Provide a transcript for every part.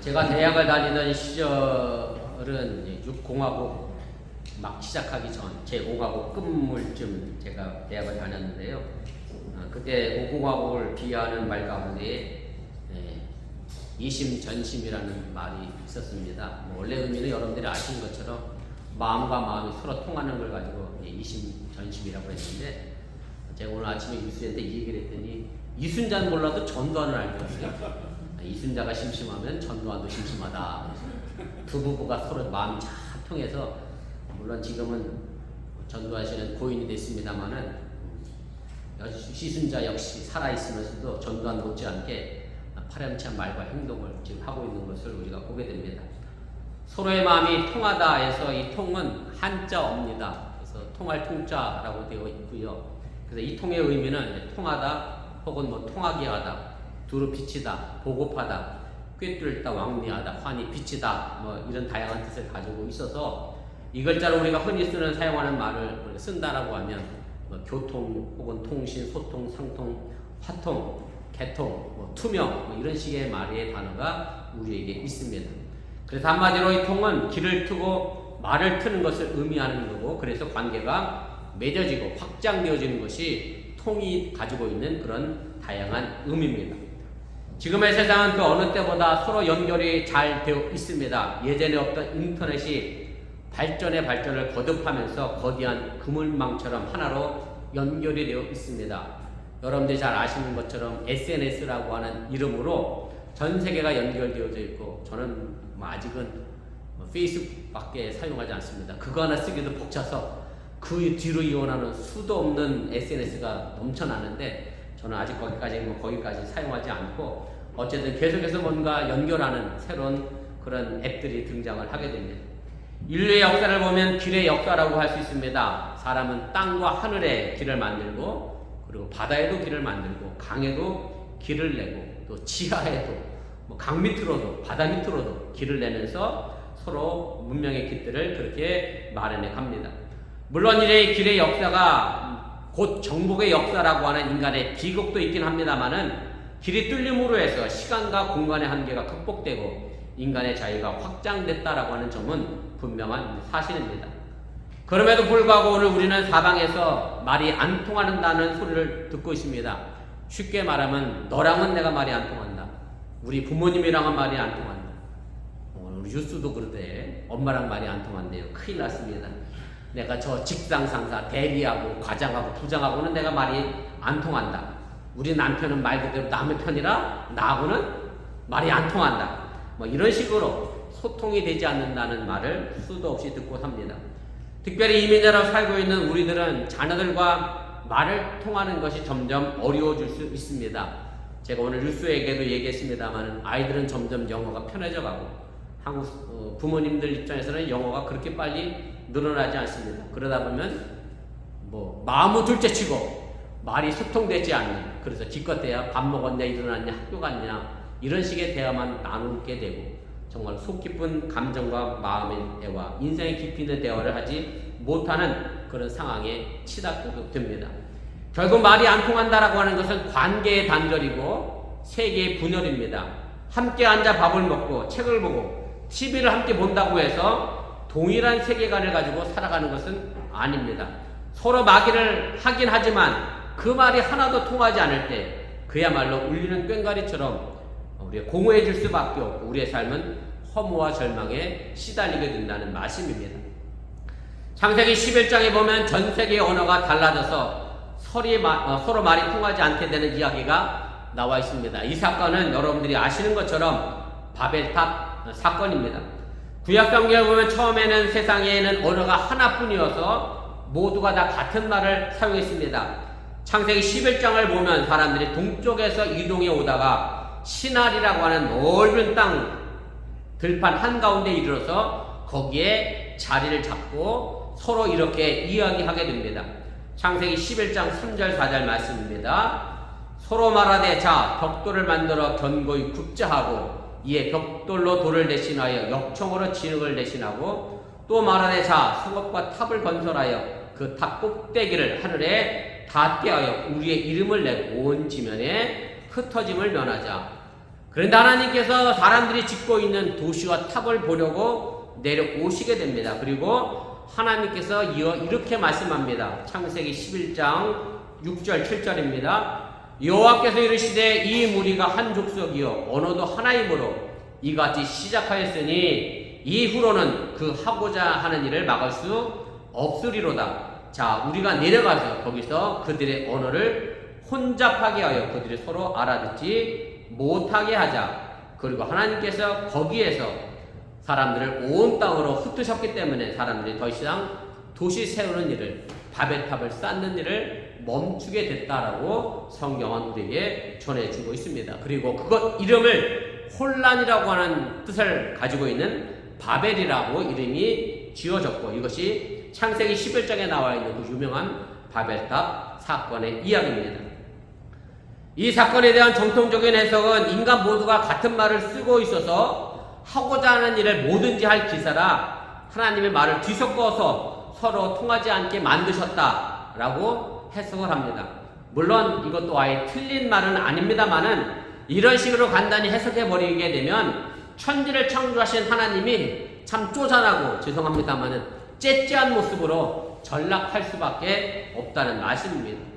제가 대학을 다니던 시절은 6공화국 막 시작하기 전 제5공화국 끝물쯤 제가 대학을 다녔는데요. 그때 5공화국을 비하하는 말 가운데 이심전심이라는 말이 있었습니다. 원래 의미는 여러분들이 아시는 것처럼 마음과 마음이 서로 통하는 걸 가지고 이심전심이라고 했는데, 제가 오늘 아침에 유수한테 이 얘기를 했더니 이순자는 몰라도 전두환은 알더라고요. 이순자가 심심하면 전두환도 심심하다. 두 부부가 서로 마음이 잘 통해서, 물론 지금은 전두환 씨는 고인이 됐습니다만은 이순자 역시 살아있으면서도 전두환 못지않게 파렴치한 말과 행동을 지금 하고 있는 것을 우리가 보게 됩니다. 서로의 마음이 통하다 해서 이 통은 한자어입니다. 그래서 통할 통자라고 되어 있고요. 그래서 이 통의 의미는 통하다 혹은 통하게 하다, 두루 비치다, 보급하다, 꿰뚫다, 왕래하다, 환히 비치다, 이런 다양한 뜻을 가지고 있어서 이 글자로 우리가 흔히 사용하는 말을 쓴다라고 하면 교통 혹은 통신, 소통, 상통, 화통, 개통, 투명 이런 식의 말의 단어가 우리에게 있습니다. 그래서 한마디로 이 통은 길을 트고 말을 트는 것을 의미하는 거고, 그래서 관계가 맺어지고 확장되어지는 것이 통이 가지고 있는 그런 다양한 의미입니다. 지금의 세상은 그 어느 때보다 서로 연결이 잘 되어 있습니다. 예전에 없던 인터넷이 발전을 거듭하면서 거대한 그물망처럼 하나로 연결이 되어 있습니다. 여러분들이 잘 아시는 것처럼 SNS라고 하는 이름으로 전 세계가 연결되어져 있고, 저는 아직은 페이스북밖에 사용하지 않습니다. 그거 하나 쓰기도 벅차서 그 뒤로 이어나는 수도 없는 SNS가 넘쳐나는데, 저는 아직 거기까지 사용하지 않고, 어쨌든 계속해서 뭔가 연결하는 새로운 그런 앱들이 등장을 하게 됩니다. 인류의 역사를 보면 길의 역사라고 할 수 있습니다. 사람은 땅과 하늘에 길을 만들고, 그리고 바다에도 길을 만들고, 강에도 길을 내고, 또 지하에도, 강 밑으로도, 바다 밑으로도 길을 내면서 서로 문명의 길들을 그렇게 마련해 갑니다. 물론 이 길의 역사가 곧 정복의 역사라고 하는 인간의 비극도 있긴 합니다만은, 길이 뚫림으로 해서 시간과 공간의 한계가 극복되고 인간의 자유가 확장됐다라고 하는 점은 분명한 사실입니다. 그럼에도 불구하고 오늘 우리는 사방에서 말이 안 통한다는 소리를 듣고 있습니다. 쉽게 말하면 너랑은 내가 말이 안 통한다. 우리 부모님이랑은 말이 안 통한다. 우리 유수도 그러대. 엄마랑 말이 안 통한대요. 큰일 났습니다. 내가 저 직장 상사, 대리하고 과장하고 부장하고는 내가 말이 안 통한다. 우리 남편은 말 그대로 남의 편이라 나하고는 말이 안 통한다. 이런 식으로 소통이 되지 않는다는 말을 수도 없이 듣고 삽니다. 특별히 이민자로 살고 있는 우리들은 자녀들과 말을 통하는 것이 점점 어려워질 수 있습니다. 제가 오늘 뉴스에게도 얘기했습니다만, 아이들은 점점 영어가 편해져 가고, 한국 부모님들 입장에서는 영어가 그렇게 빨리 늘어나지 않습니다. 그러다 보면 마음은 둘째치고 말이 소통되지 않는, 그래서 기껏해야 밥 먹었냐, 일어났냐, 학교 갔냐, 이런 식의 대화만 나누게 되고, 정말 속 깊은 감정과 마음의 대화, 인생의 깊이 있는 대화를 하지 못하는 그런 상황에 치닫게 됩니다. 결국 말이 안 통한다라고 하는 것은 관계의 단절이고 세계의 분열입니다. 함께 앉아 밥을 먹고 책을 보고 TV를 함께 본다고 해서 동일한 세계관을 가지고 살아가는 것은 아닙니다. 서로 말을 하긴 하지만 그 말이 하나도 통하지 않을 때 그야말로 울리는 꽹과리처럼 우리가 공허해질 수밖에 없고, 우리의 삶은 허무와 절망에 시달리게 된다는 말씀입니다. 창세기 11장에 보면 전 세계의 언어가 달라져서 서로 말이 통하지 않게 되는 이야기가 나와 있습니다. 이 사건은 여러분들이 아시는 것처럼 바벨탑 사건입니다. 구약성경을 보면 처음에는 세상에는 언어가 하나뿐이어서 모두가 다 같은 말을 사용했습니다. 창세기 11장을 보면 사람들이 동쪽에서 이동해 오다가 시날이라고 하는 넓은 땅 들판 한가운데 이르러서 거기에 자리를 잡고 서로 이렇게 이야기하게 됩니다. 창세기 11장 3절 4절 말씀입니다. 서로 말하되 자 벽돌을 만들어 견고히 굽자 하고, 이에 벽돌로 돌을 대신하여 역청으로 진흙을 대신하고, 또 말하되 자 성읍과 탑을 건설하여 그 탑 꼭대기를 하늘에 닿게 하여 우리의 이름을 내고 온 지면에 흩어짐을 면하자. 그런데 하나님께서 사람들이 짓고 있는 도시와 탑을 보려고 내려오시게 됩니다. 그리고 하나님께서 이렇게 말씀합니다. 창세기 11장 6절 7절입니다. 여호와께서 이르시되 이 무리가 한 족속이요 언어도 하나이므로 이같이 시작하였으니 이후로는 그 하고자 하는 일을 막을 수 없으리로다. 자, 우리가 내려가서 거기서 그들의 언어를 혼잡하게 하여 그들이 서로 알아듣지 못하게 하자. 그리고 하나님께서 거기에서 사람들을 온 땅으로 흩으셨기 때문에 사람들이 더 이상 도시 세우는 일을, 바벨탑을 쌓는 일을 멈추게 됐다라고 성경은 우리에게 전해주고 있습니다. 그리고 그것 이름을 혼란이라고 하는 뜻을 가지고 있는 바벨이라고 이름이 지어졌고, 이것이 창세기 11장에 나와 있는 그 유명한 바벨탑 사건의 이야기입니다. 이 사건에 대한 정통적인 해석은 인간 모두가 같은 말을 쓰고 있어서 하고자 하는 일을 뭐든지 할 기사라 하나님의 말을 뒤섞어서 서로 통하지 않게 만드셨다라고 해석을 합니다. 물론 이것도 아예 틀린 말은 아닙니다만은 이런 식으로 간단히 해석해버리게 되면 천지를 창조하신 하나님이 참 쪼잔하고, 죄송합니다만은 째째한 모습으로 전락할 수밖에 없다는 말씀입니다.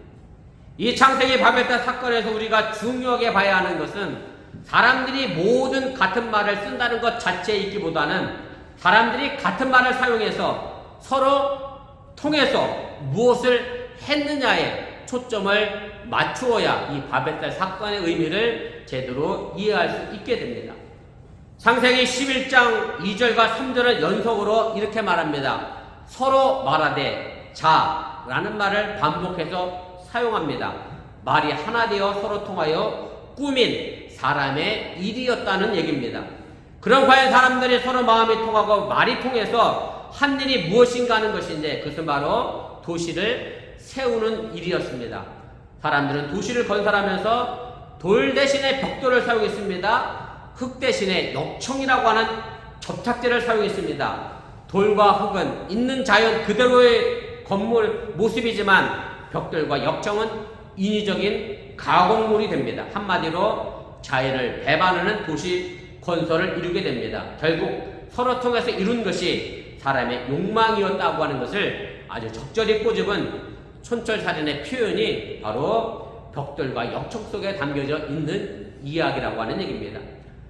이 창세기 바벨탑 사건에서 우리가 중요하게 봐야 하는 것은 사람들이 모든 같은 말을 쓴다는 것 자체에 있기보다는 사람들이 같은 말을 사용해서 서로 통해서 무엇을 했느냐에 초점을 맞추어야 이 바벨탑 사건의 의미를 제대로 이해할 수 있게 됩니다. 창세기 11장 2절과 3절은 연속으로 이렇게 말합니다. 서로 말하되 자라는 말을 반복해서 사용합니다. 말이 하나 되어 서로 통하여 꾸민 사람의 일이었다는 얘기입니다. 그럼 과연 사람들이 서로 마음이 통하고 말이 통해서 한 일이 무엇인가 하는 것인데, 그것은 바로 도시를 세우는 일이었습니다. 사람들은 도시를 건설하면서 돌 대신에 벽돌을 사용했습니다. 흙 대신에 역청이라고 하는 접착제를 사용했습니다. 돌과 흙은 있는 자연 그대로의 건물 모습이지만 벽돌과 역청은 인위적인 가공물이 됩니다. 한마디로 자연을 배반하는 도시 건설을 이루게 됩니다. 결국 서로 통해서 이룬 것이 사람의 욕망이었다고 하는 것을 아주 적절히 꼬집은 촌철살인의 표현이 바로 벽돌과 역청 속에 담겨져 있는 이야기라고 하는 얘기입니다.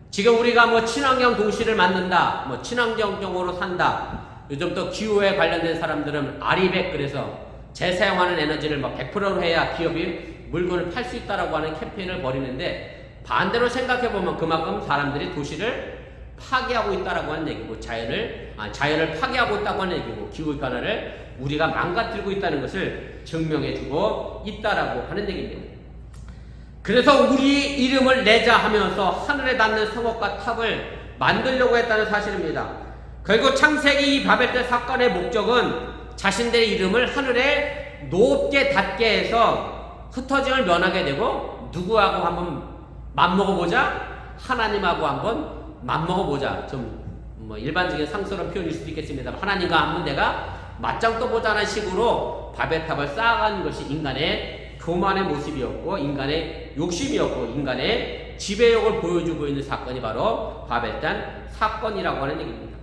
지금 우리가 친환경 도시를 만든다, 친환경적으로 산다, 요즘 또 기후에 관련된 사람들은 아리백, 그래서 재사용하는 에너지를 100%로 해야 기업이 물건을 팔 수 있다라고 하는 캠페인을 벌이는데, 반대로 생각해보면 그만큼 사람들이 도시를 파괴하고 있다라고 하는 얘기고, 자연을 파괴하고 있다고 하는 얘기고, 기후 변화를 우리가 망가뜨리고 있다는 것을 증명해주고 있다라고 하는 얘기입니다. 그래서 우리 이름을 내자 하면서 하늘에 닿는 성읍과 탑을 만들려고 했다는 사실입니다. 결국 창세기 이 바벨탑 사건의 목적은 자신들의 이름을 하늘에 높게 닿게 해서 흩어짐을 면하게 되고, 누구하고 한번 맞먹어보자, 하나님하고 한번 맞먹어보자, 좀 일반적인 상스러운 표현일 수도 있겠습니다. 하나님과 한번 내가 맞짱 떠보자는 식으로 바벨탑을 쌓아가는 것이 인간의 교만의 모습이었고, 인간의 욕심이었고, 인간의 지배욕을 보여주고 있는 사건이 바로 바벨탑 사건이라고 하는 얘기입니다.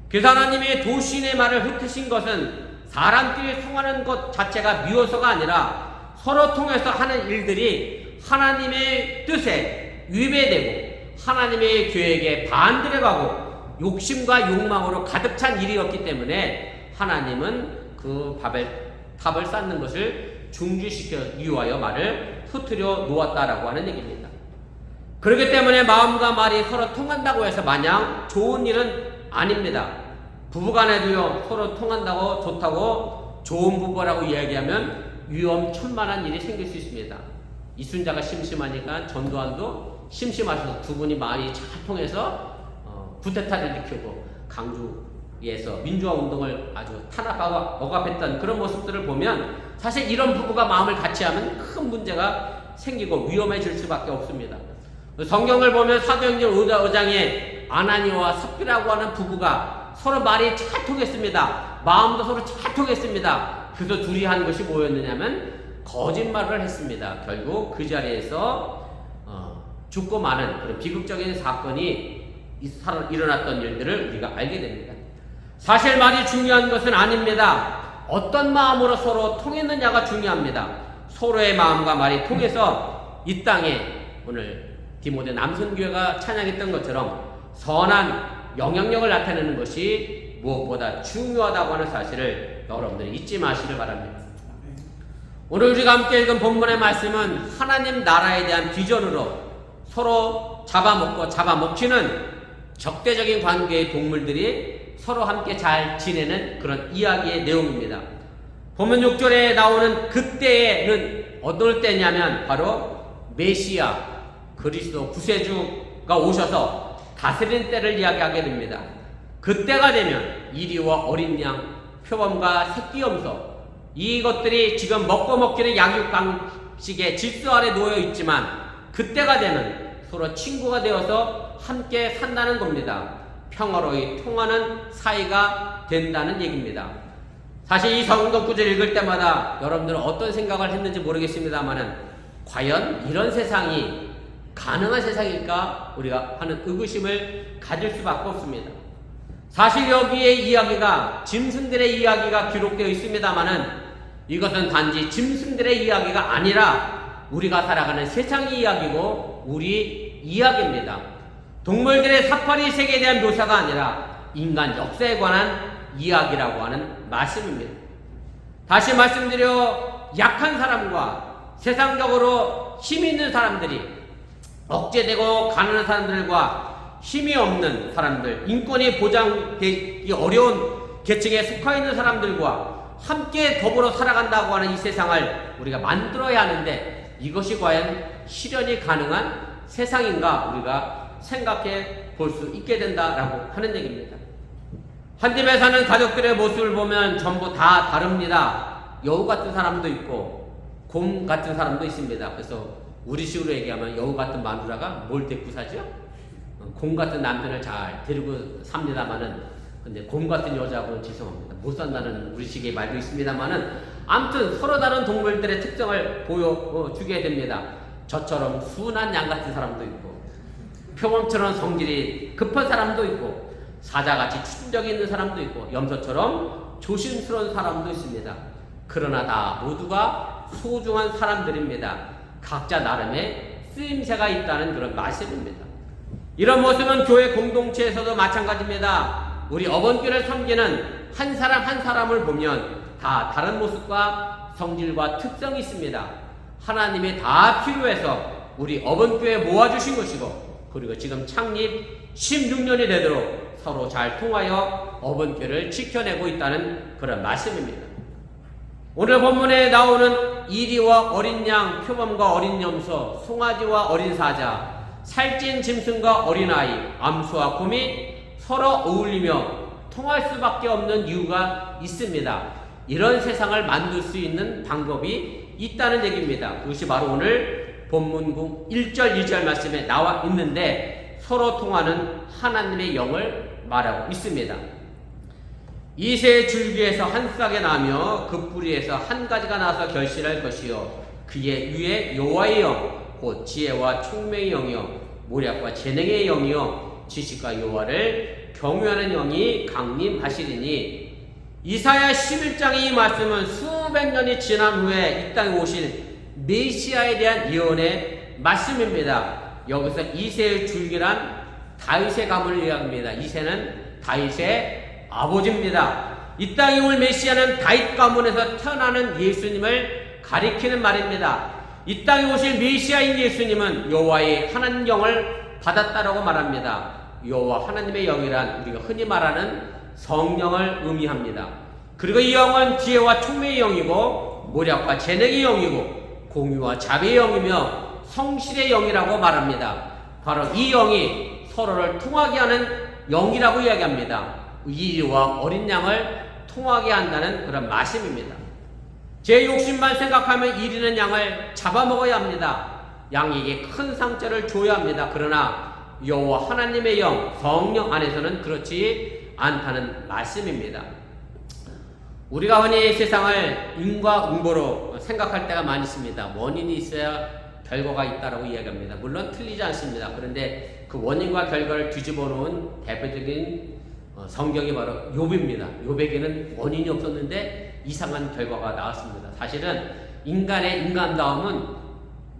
그래서 하나님이 도시인의 말을 흩으신 것은 사람끼리 통하는 것 자체가 미워서가 아니라 서로 통해서 하는 일들이 하나님의 뜻에 위배되고 하나님의 계획에 반대로 가고 욕심과 욕망으로 가득 찬 일이었기 때문에 하나님은 그 바벨탑을 쌓는 것을 중지시켜 이유하여 말을 흩으려 놓았다라고 하는 얘기입니다. 그렇기 때문에 마음과 말이 서로 통한다고 해서 마냥 좋은 일은 아닙니다. 부부간에도요, 서로 통한다고 좋다고 좋은 부부라고 이야기하면 위험천만한 일이 생길 수 있습니다. 이순자가 심심하니까 전두환도 심심하셔서 두 분이 마음이 잘 통해서 쿠데타를 일으키고 강주에서 민주화 운동을 아주 탄압하고 억압했던 그런 모습들을 보면 사실 이런 부부가 마음을 같이 하면 큰 문제가 생기고 위험해질 수밖에 없습니다. 성경을 보면 사도행전 5장에 아나니아와 삽비라고 하는 부부가 서로 말이 잘 통했습니다. 마음도 서로 잘 통했습니다. 그래서 둘이 한 것이 뭐였느냐면 거짓말을 했습니다. 결국 그 자리에서 죽고 마는 그런 비극적인 사건이 일어났던 일들을 우리가 알게 됩니다. 사실 말이 중요한 것은 아닙니다. 어떤 마음으로 서로 통했느냐가 중요합니다. 서로의 마음과 말이 통해서 이 땅에 오늘 디모데 남선교회가 찬양했던 것처럼 선한 영향력을 나타내는 것이 무엇보다 중요하다고 하는 사실을 여러분들이 잊지 마시길 바랍니다. 오늘 우리가 함께 읽은 본문의 말씀은 하나님 나라에 대한 비전으로 서로 잡아먹고 잡아먹히는 적대적인 관계의 동물들이 서로 함께 잘 지내는 그런 이야기의 내용입니다. 본문 6절에 나오는 그때에는 어떨 때냐면 바로 메시아 그리스도 구세주가 오셔서 다스리는 때를 이야기하게 됩니다. 그때가 되면 이리와 어린 양, 표범과 새끼염소 이것들이 지금 먹고 먹기는 양육강식의 질서 아래 놓여 있지만 그때가 되면 서로 친구가 되어서 함께 산다는 겁니다. 평화로이 통하는 사이가 된다는 얘기입니다. 사실 이 성경 구절 읽을 때마다 여러분들은 어떤 생각을 했는지 모르겠습니다만은 과연 이런 세상이 가능한 세상일까 우리가 하는 의구심을 가질 수밖에 없습니다. 사실 여기에 이야기가 짐승들의 이야기가 기록되어 있습니다만은 이것은 단지 짐승들의 이야기가 아니라 우리가 살아가는 세상의 이야기고 우리 이야기입니다. 동물들의 사파리 세계에 대한 묘사가 아니라 인간 역사에 관한 이야기라고 하는 말씀입니다. 다시 말씀드려 약한 사람과 세상적으로 힘이 있는 사람들이 억제되고 가난한 사람들과 힘이 없는 사람들, 인권이 보장되기 어려운 계층에 속해 있는 사람들과 함께 더불어 살아간다고 하는 이 세상을 우리가 만들어야 하는데 이것이 과연 실현이 가능한 세상인가 우리가 생각해 볼 수 있게 된다라고 하는 얘기입니다. 한 집에 사는 가족들의 모습을 보면 전부 다 다릅니다. 여우 같은 사람도 있고 곰 같은 사람도 있습니다. 그래서 우리식으로 얘기하면 여우 같은 마누라가 뭘 데리고 사죠? 곰 같은 남편을 잘 데리고 삽니다마는 근데 곰 같은 여자하고는 죄송합니다. 못 산다는 우리식의 말도 있습니다만은 아무튼 서로 다른 동물들의 특성을 보여주게 됩니다. 저처럼 순한 양 같은 사람도 있고 표범처럼 성질이 급한 사람도 있고 사자같이 추진력이 있는 사람도 있고 염소처럼 조심스러운 사람도 있습니다. 그러나 다 모두가 소중한 사람들입니다. 각자 나름의 쓰임새가 있다는 그런 말씀입니다. 이런 모습은 교회 공동체에서도 마찬가지입니다. 우리 어번교를 섬기는 한 사람 한 사람을 보면 다 다른 모습과 성질과 특성이 있습니다. 하나님이 다 필요해서 우리 어번교에 모아주신 것이고 그리고 지금 창립 16년이 되도록 서로 잘 통하여 어번교를 지켜내고 있다는 그런 말씀입니다. 오늘 본문에 나오는 이리와 어린 양, 표범과 어린 염소, 송아지와 어린 사자, 살찐 짐승과 어린아이, 암소와 곰이 서로 어울리며 통할 수밖에 없는 이유가 있습니다. 이런 세상을 만들 수 있는 방법이 있다는 얘기입니다. 그것이 바로 오늘 본문 1절 2절 말씀에 나와 있는데 서로 통하는 하나님의 영을 말하고 있습니다. 이새의 줄기에서 한 싹이 나며 그 뿌리에서 한 가지가 나서 결실할 것이요 그의 위에 여호와의 영 곧 지혜와 총명의 영이요 모략과 재능의 영이요 지식과 여호와를 경외하는 영이 강림하시리니 이사야 11장의 이 말씀은 수백 년이 지난 후에 이 땅에 오실 메시아에 대한 예언의 말씀입니다. 여기서 이새의 줄기란 다윗의 가문을 이야기합니다. 이새는 다윗의 아버지입니다. 이 땅에 올 메시아는 다윗 가문에서 태어나는 예수님을 가리키는 말입니다. 이 땅에 오실 메시아인 예수님은 여호와의 하나님 영을 받았다라고 말합니다. 여호와 하나님의 영이란 우리가 흔히 말하는 성령을 의미합니다. 그리고 이 영은 지혜와 총명의 영이고 모략과 재능의 영이고 공유와 자비의 영이며 성실의 영이라고 말합니다. 바로 이 영이 서로를 통하게 하는 영이라고 이야기합니다. 이리와 어린 양을 통하게 한다는 그런 말씀입니다. 제 욕심만 생각하면 이리는 양을 잡아먹어야 합니다. 양에게 큰 상처를 줘야 합니다. 그러나 여호와 하나님의 영, 성령 안에서는 그렇지 않다는 말씀입니다. 우리가 흔히 세상을 인과응보로 생각할 때가 많이 있습니다. 원인이 있어야 결과가 있다라고 이야기합니다. 물론 틀리지 않습니다. 그런데 그 원인과 결과를 뒤집어 놓은 대표적인 성경이 바로 욥입니다. 욥에게는 원인이 없었는데 이상한 결과가 나왔습니다. 사실은 인간의 인간다움은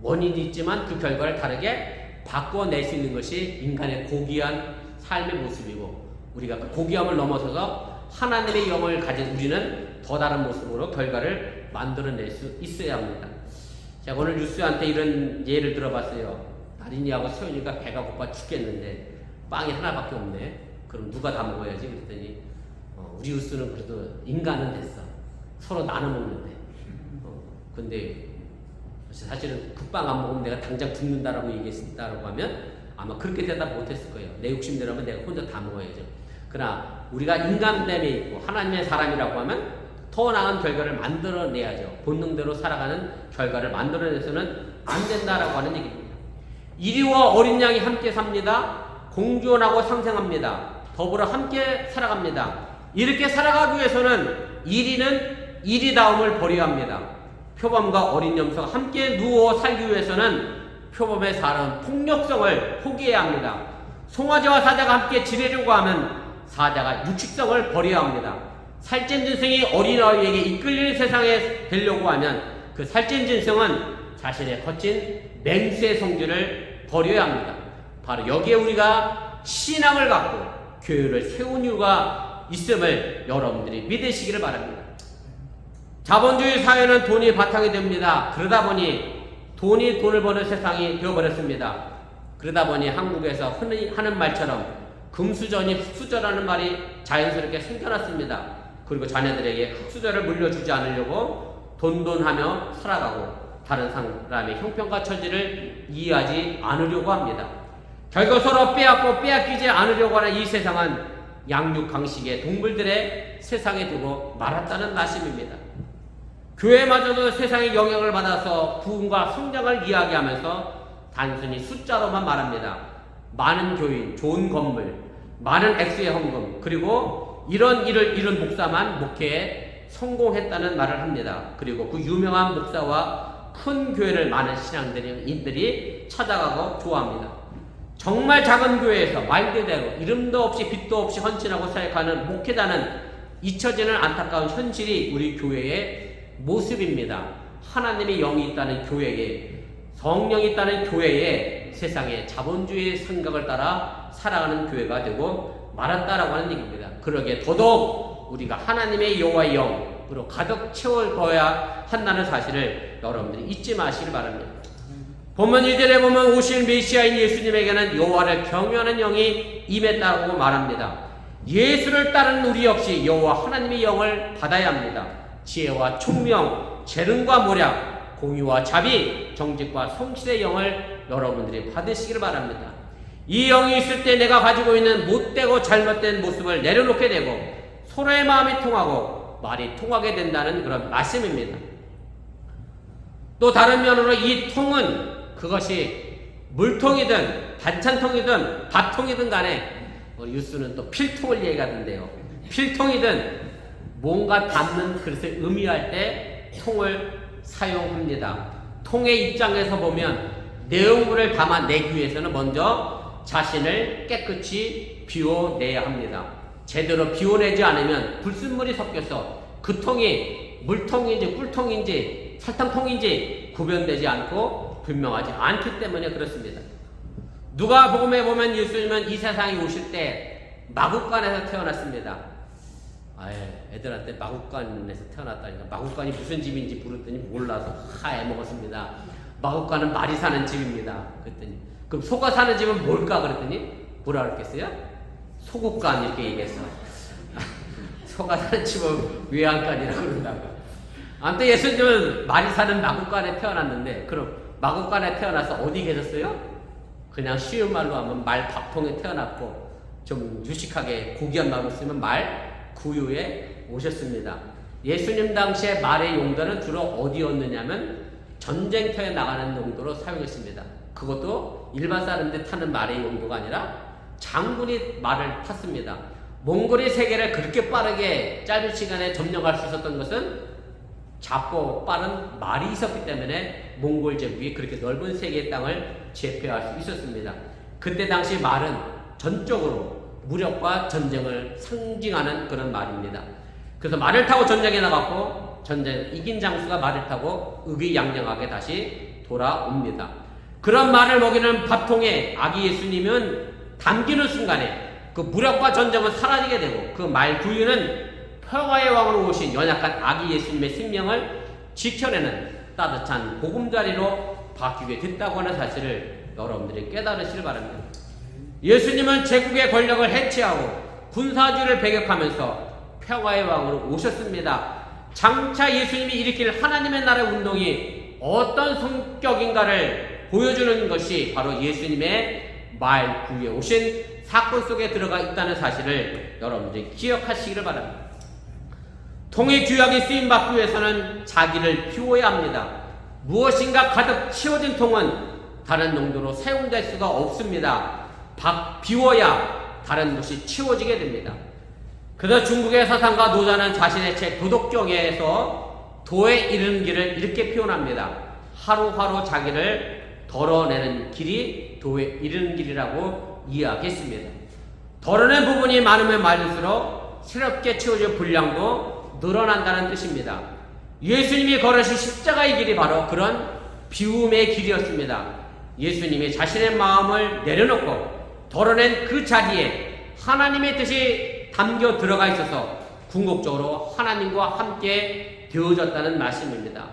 원인이 있지만 그 결과를 다르게 바꿔낼 수 있는 것이 인간의 고귀한 삶의 모습이고, 우리가 그 고귀함을 넘어서서 하나님의 영을 가진 우리는 더 다른 모습으로 결과를 만들어낼 수 있어야 합니다. 제가 오늘 뉴스한테 이런 예를 들어봤어요. 나린이하고 세훈이가 배가 고파 죽겠는데 빵이 하나밖에 없네. 그럼 누가 다 먹어야지? 그랬더니 우리 뉴스는 그래도 인간은 됐어. 서로 나눠 먹는데. 근데 사실은 그 빵 안 먹으면 내가 당장 죽는다라고 얘기했다라고 하면 아마 그렇게 대답 못했을 거예요. 내 욕심대로면 내가 혼자 다 먹어야죠. 그러나 우리가 인간됨에 있고 하나님의 사람이라고 하면 더 나은 결과를 만들어내야죠. 본능대로 살아가는 결과를 만들어내서는 안 된다라고 하는 얘기입니다. 이리와 어린 양이 함께 삽니다. 공존하고 상생합니다. 더불어 함께 살아갑니다. 이렇게 살아가기 위해서는 이리는 이리다움을 버려야 합니다. 표범과 어린 염소가 함께 누워 살기 위해서는 표범의 살은 폭력성을 포기해야 합니다. 송아지와 사자가 함께 지내려고 하면 사자가 육식성을 버려야 합니다. 살찐 짐승이 어린아이에게 이끌릴 세상에 되려고 하면 그 살찐 짐승은 자신의 거친 맹수의 성질을 버려야 합니다. 바로 여기에 우리가 신앙을 갖고 교회를 세운 이유가 있음을 여러분들이 믿으시기를 바랍니다. 자본주의 사회는 돈이 바탕이 됩니다. 그러다 보니 돈이 돈을 버는 세상이 되어버렸습니다. 그러다 보니 한국에서 흔히 하는 말처럼 금수저니 흙수저라는 말이 자연스럽게 생겨났습니다. 그리고 자녀들에게 흙수저를 물려주지 않으려고 돈돈하며 살아가고 다른 사람의 형편과 처지를 이해하지 않으려고 합니다. 결국 서로 빼앗고 빼앗기지 않으려고 하는 이 세상은 양육강식의 동물들의 세상에 두고 말았다는 말씀입니다. 교회마저도 세상의 영향을 받아서 부흥과 성장을 이야기하면서 단순히 숫자로만 말합니다. 많은 교인, 좋은 건물, 많은 액수의 헌금, 그리고 이런 일을 이룬 목사만 목회에 성공했다는 말을 합니다. 그리고 그 유명한 목사와 큰 교회를 많은 신앙인들이 찾아가고 좋아합니다. 정말 작은 교회에서 말 그대로 이름도 없이 빛도 없이 헌신하고 사역하는 목회자는 잊혀지는 안타까운 현실이 우리 교회의 모습입니다. 하나님의 영이 있다는 교회에, 성령이 있다는 교회에 세상의 자본주의 생각을 따라 살아가는 교회가 되고 말았다라고 하는 얘기입니다. 그러기에 더더욱 우리가 하나님의 여호와의 영으로 가득 채워버려야 한다는 사실을 여러분들이 잊지 마시길 바랍니다. 본문 1절에 보면 오실 메시아인 예수님에게는 여호와를 경외하는 영이 임했다고 말합니다. 예수를 따르는 우리 역시 여호와 하나님의 영을 받아야 합니다. 지혜와 총명, 재능과 모략, 공의와 자비, 정직과 성실의 영을 여러분들이 받으시길 바랍니다. 이 영이 있을 때 내가 가지고 있는 못되고 잘못된 모습을 내려놓게 되고 서로의 마음이 통하고 말이 통하게 된다는 그런 말씀입니다. 또 다른 면으로 이 통은 그것이 물통이든 반찬통이든 밥통이든 간에 뉴스는 또 필통을 얘기하던데요. 필통이든 뭔가 담는 그릇을 의미할 때 통을 사용합니다. 통의 입장에서 보면 내용물을 담아내기 위해서는 먼저 자신을 깨끗이 비워내야 합니다. 제대로 비워내지 않으면 불순물이 섞여서 그 통이 물통인지 꿀통인지 설탕통인지 구별되지 않고 분명하지 않기 때문에 그렇습니다. 누가복음에 보면 예수님은 이 세상에 오실 때 마구간에서 태어났습니다. 애들한테 마구간에서 태어났다니까 마구간이 무슨 집인지 물었더니 몰라서 하에 먹었습니다. 마구간은 말이 사는 집입니다. 그랬더니 그럼 소가 사는 집은 뭘까? 그랬더니 뭐라 그랬겠어요? 소국간 이렇게 얘기했어. 소가 사는 집은 외양간이라고 그런다고. 아무튼 예수님은 말이 사는 마구간에 태어났는데 그럼 마구간에 태어나서 어디 계셨어요? 그냥 쉬운 말로 하면 말 밥통에 태어났고 좀 유식하게 고귀한 말로 쓰면 말 구유에 오셨습니다. 예수님 당시에 말의 용도는 주로 어디였느냐면 전쟁터에 나가는 용도로 사용했습니다. 그것도 일반 사람들이 타는 말의 용도가 아니라 장군이 말을 탔습니다. 몽골이 세계를 그렇게 빠르게 짧은 시간에 점령할 수 있었던 것은 작고 빠른 말이 있었기 때문에 몽골 제국이 그렇게 넓은 세계의 땅을 제패할 수 있었습니다. 그때 당시 말은 전적으로 무력과 전쟁을 상징하는 그런 말입니다. 그래서 말을 타고 전쟁에 나갔고 전쟁 이긴 장수가 말을 타고 의기양양하게 다시 돌아옵니다. 그런 말을 먹이는 밥통에 아기 예수님은 담기는 순간에 그 무력과 전쟁은 사라지게 되고 그 말 구유는 평화의 왕으로 오신 연약한 아기 예수님의 생명을 지켜내는 따뜻한 보금자리로 바뀌게 됐다고 하는 사실을 여러분들이 깨달으시길 바랍니다. 예수님은 제국의 권력을 해체하고 군사주의를 배격하면서 평화의 왕으로 오셨습니다. 장차 예수님이 일으킬 하나님의 나라 운동이 어떤 성격인가를 보여주는 것이 바로 예수님의 말 구유에 오신 사건 속에 들어가 있다는 사실을 여러분들이 기억하시기를 바랍니다. 통의 규약이 쓰임받기 위해서는 자기를 비워야 합니다. 무엇인가 가득 채워진 통은 다른 용도로 사용될 수가 없습니다. 비워야 다른 것이 채워지게 됩니다. 그래서 중국의 사상가 노자는 자신의 책 도덕경에서 도에 이르는 길을 이렇게 표현합니다. 하루하루 자기를 덜어내는 길이 도에 이르는 길이라고 이야기했습니다. 덜어낸 부분이 많으면 많을수록 새롭게 채워질 분량도 늘어난다는 뜻입니다. 예수님이 걸으신 십자가의 길이 바로 그런 비움의 길이었습니다. 예수님이 자신의 마음을 내려놓고 덜어낸 그 자리에 하나님의 뜻이 담겨 들어가 있어서 궁극적으로 하나님과 함께 되어졌다는 말씀입니다.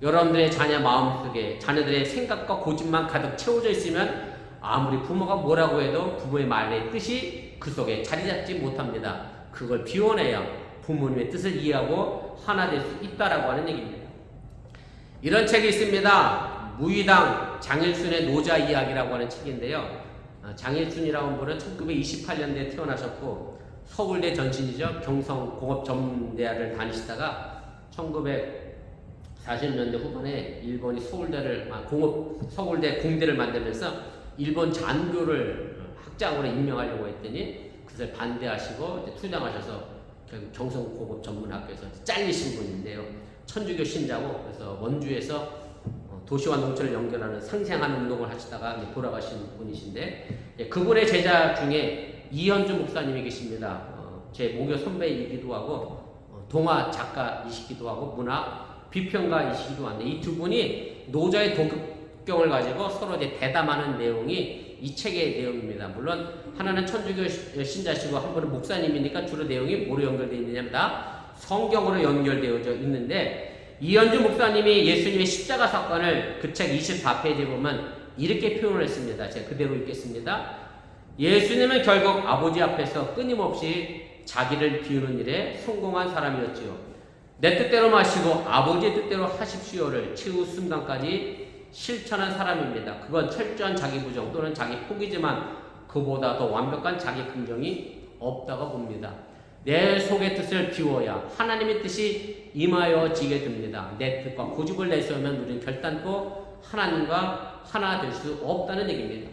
여러분들의 자녀 마음속에 자녀들의 생각과 고집만 가득 채워져 있으면 아무리 부모가 뭐라고 해도 부모의 말의 뜻이 그 속에 자리 잡지 못합니다. 그걸 비워내야 부모님의 뜻을 이해하고 하나 될 수 있다라고 하는 얘기입니다. 이런 책이 있습니다. 무의당 장일순의 노자 이야기라고 하는 책인데요. 장일순이라는 분은 1928년대에 태어나셨고 서울대 전신이죠. 경성공업전문대학을 다니시다가 1940년대 후반에 일본이 서울대 공대를 만들면서 일본 잔교를 학장으로 임명하려고 했더니 그것을 반대하시고 이제 투쟁하셔서 결국 경성공업전문학교에서 잘리신 분인데요. 천주교 신자고 그래서 원주에서 도시와 농촌을 연결하는 상생한 운동을 하시다가 돌아가신 분이신데 그분의 제자 중에 이현주 목사님이 계십니다. 제 모교 선배이기도 하고 동화 작가이시기도 하고 문화 비평가이시기도 한데 이 두 분이 노자의 도덕경을 가지고 서로 이제 대담하는 내용이 이 책의 내용입니다. 물론 하나는 천주교 신자시고 한 분은 목사님이니까 주로 내용이 뭐로 연결되어 있느냐면 다 성경으로 연결되어져 있는데 이현주 목사님이 예수님의 십자가 사건을 그 책 24페이지에 보면 이렇게 표현을 했습니다. 제가 그대로 읽겠습니다. 예수님은 결국 아버지 앞에서 끊임없이 자기를 비우는 일에 성공한 사람이었지요. 내 뜻대로 마시고 아버지의 뜻대로 하십시오를 최후 순간까지 실천한 사람입니다. 그건 철저한 자기 부정 또는 자기 포기지만 그보다 더 완벽한 자기 긍정이 없다고 봅니다. 내 속의 뜻을 비워야 하나님의 뜻이 임하여지게 됩니다. 내 뜻과 고집을 내세우면 우리는 결단코 하나님과 하나 될 수 없다는 얘기입니다.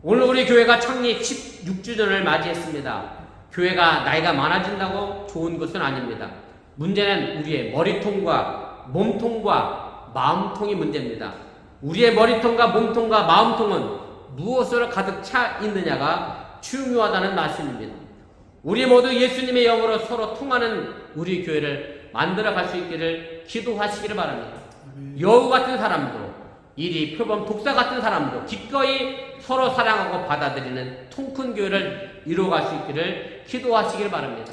오늘 우리 교회가 창립 16주년을 맞이했습니다. 교회가 나이가 많아진다고 좋은 것은 아닙니다. 문제는 우리의 머리통과 몸통과 마음통이 문제입니다. 우리의 머리통과 몸통과 마음통은 무엇으로 가득 차 있느냐가 중요하다는 말씀입니다. 우리 모두 예수님의 영으로 서로 통하는 우리 교회를 만들어갈 수 있기를 기도하시기를 바랍니다. 여우 같은 사람도 이리 표범 독사 같은 사람도 기꺼이 서로 사랑하고 받아들이는 통큰 교회를 이루어갈 수 있기를 기도하시기를 바랍니다.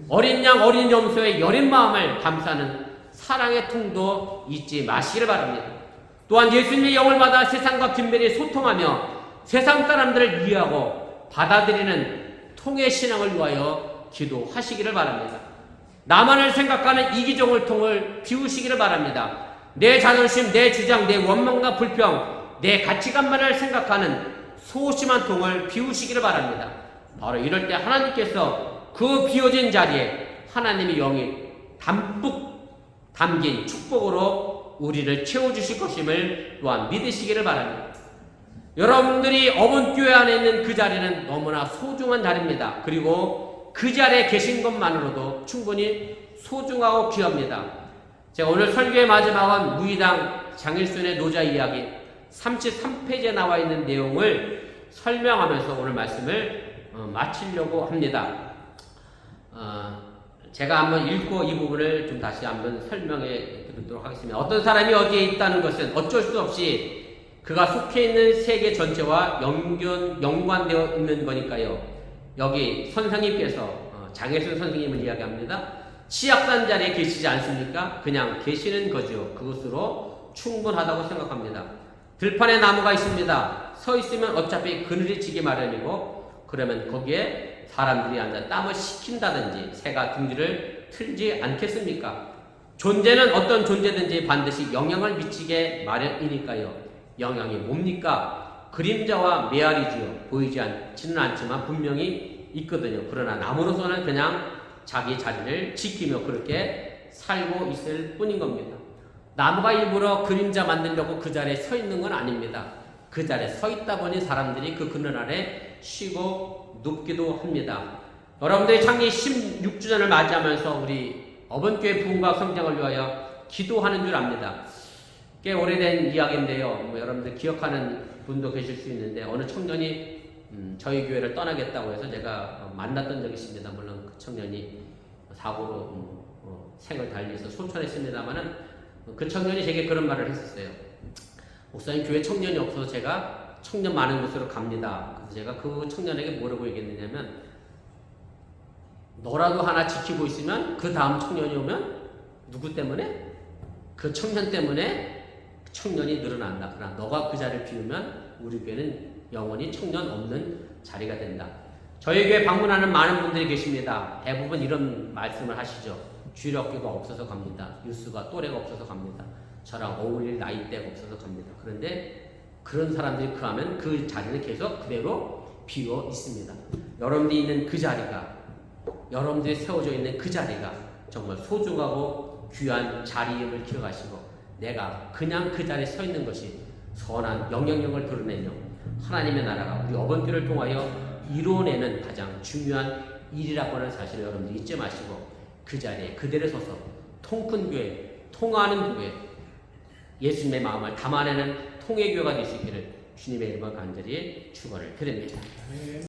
어린 양 어린 염소의 여린 마음을 감싸는 사랑의 통도 잊지 마시기를 바랍니다. 또한 예수님의 영을 받아 세상과 긴밀히 소통하며 세상 사람들을 이해하고 받아들이는 통의 신앙을 위하여 기도하시기를 바랍니다. 나만을 생각하는 이기적을 통을 비우시기를 바랍니다. 내 자존심, 내 주장, 내 원망과 불평, 내 가치관만을 생각하는 소심한 통을 비우시기를 바랍니다. 바로 이럴 때 하나님께서 그 비워진 자리에 하나님의 영이 담뿍 담긴 축복으로 우리를 채워주실 것임을 또한 믿으시기를 바랍니다. 여러분들이 어문교회 안에 있는 그 자리는 너무나 소중한 자리입니다. 그리고 그 자리에 계신 것만으로도 충분히 소중하고 귀합니다. 제가 오늘 설교의 마지막은 무의당 장일순의 노자 이야기 33페이지에 나와 있는 내용을 설명하면서 오늘 말씀을 마치려고 합니다. 제가 한번 읽고 이 부분을 좀 다시 한번 설명해 드리도록 하겠습니다. 어떤 사람이 어디에 있다는 것은 어쩔 수 없이 그가 속해 있는 세계 전체와 연관되어 있는 거니까요. 여기 선생님께서 장혜순 선생님을 이야기합니다. 치악산 자리에 계시지 않습니까? 그냥 계시는 거죠. 그것으로 충분하다고 생각합니다. 들판에 나무가 있습니다. 서 있으면 어차피 그늘이 지기 마련이고, 그러면 거기에 사람들이 앉아 땀을 식힌다든지 새가 둥지를 틀지 않겠습니까? 존재는 어떤 존재든지 반드시 영향을 미치게 마련이니까요. 영향이 뭡니까? 그림자와 메아리지요. 보이지 않지는 않지만 분명히 있거든요. 그러나 나무로서는 그냥 자기 자리를 지키며 그렇게 살고 있을 뿐인 겁니다. 나무가 일부러 그림자 만들려고 그 자리에 서 있는 건 아닙니다. 그 자리에 서 있다 보니 사람들이 그 그늘 아래 쉬고 눕기도 합니다. 여러분들이 창립 16주년을 맞이하면서 우리 어번교회 부흥과 성장을 위하여 기도하는 줄 압니다. 꽤 오래된 이야기인데요. 여러분들 기억하는 분도 계실 수 있는데, 어느 청년이 저희 교회를 떠나겠다고 해서 제가 만났던 적이 있습니다. 물론 그 청년이 사고로 생을 달리해서 소천했습니다만은 그 청년이 제게 그런 말을 했었어요. 목사님, 교회 청년이 없어서 제가 청년 많은 곳으로 갑니다. 그래서 제가 그 청년에게 뭐라고 얘기했느냐면, 너라도 하나 지키고 있으면 그 다음 청년이 오면 누구 때문에? 그 청년 때문에 청년이 늘어난다. 그러나 너가 그 자리를 비우면 우리 교회는 영원히 청년 없는 자리가 된다. 저희 교회 방문하는 많은 분들이 계십니다. 대부분 이런 말씀을 하시죠. 주력교가 없어서 갑니다. 유수가 또래가 없어서 갑니다. 저랑 어울릴 나이대가 없어서 갑니다. 그런데 그런 사람들이 하면 그 자리는 계속 그대로 비어 있습니다. 여러분들이 있는 그 자리가, 여러분들이 세워져 있는 그 자리가 정말 소중하고 귀한 자리임을 기억하시고, 내가 그냥 그 자리에 서 있는 것이 선한 영향력을 드러내며 하나님의 나라가 우리 어번교를 통하여 이루어내는 가장 중요한 일이라고 하는 사실을 여러분들이 잊지 마시고, 그 자리에 그대로 서서 통큰 교회, 통하는 교회, 예수님의 마음을 담아내는 통의 교회가 될 수 있기를 주님의 이름으로 간절히 축원을 드립니다.